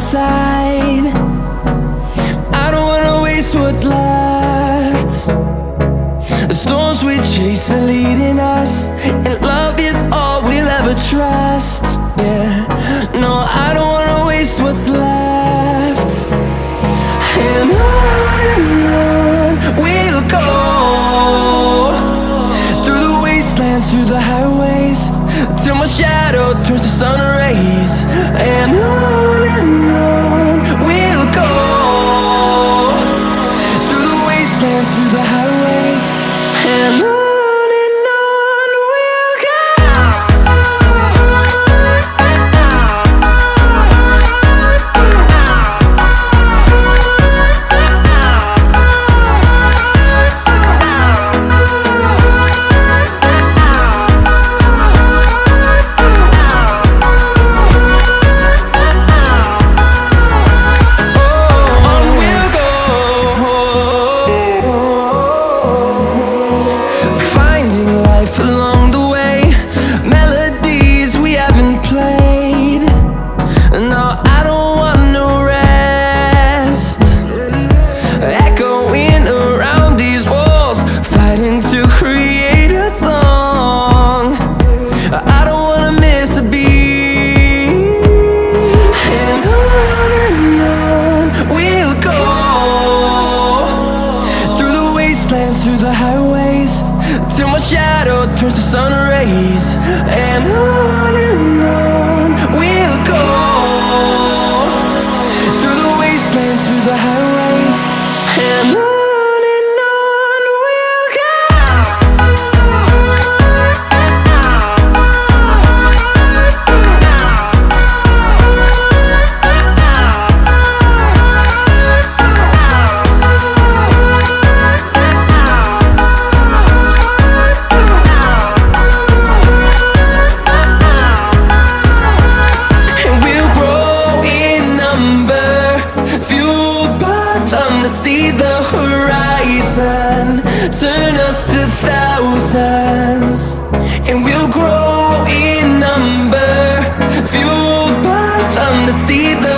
inside. I don't wanna waste what's left. The storms we chase are leading us, and love is all we'll ever trust. Yeah, no, I don't wanna waste what's left. And on we'll go, through the wastelands, through the highways, till my shadow turns to sun rays. And on we'll go, through the wastelands, through the highways, and on we'll go. Along the way, melodies we haven't played. No, I don't want no rest. Echoing around these walls, fighting to create a song. I don't wanna miss a beat. And on we'll go, through the wastelands, through the highways, till my shadow turns to sun rays. And on we'll go, through the wastelands, through the highways, and on we'll go. See the horizon turn us to thousands, and we'll grow in number, fueled by them to see the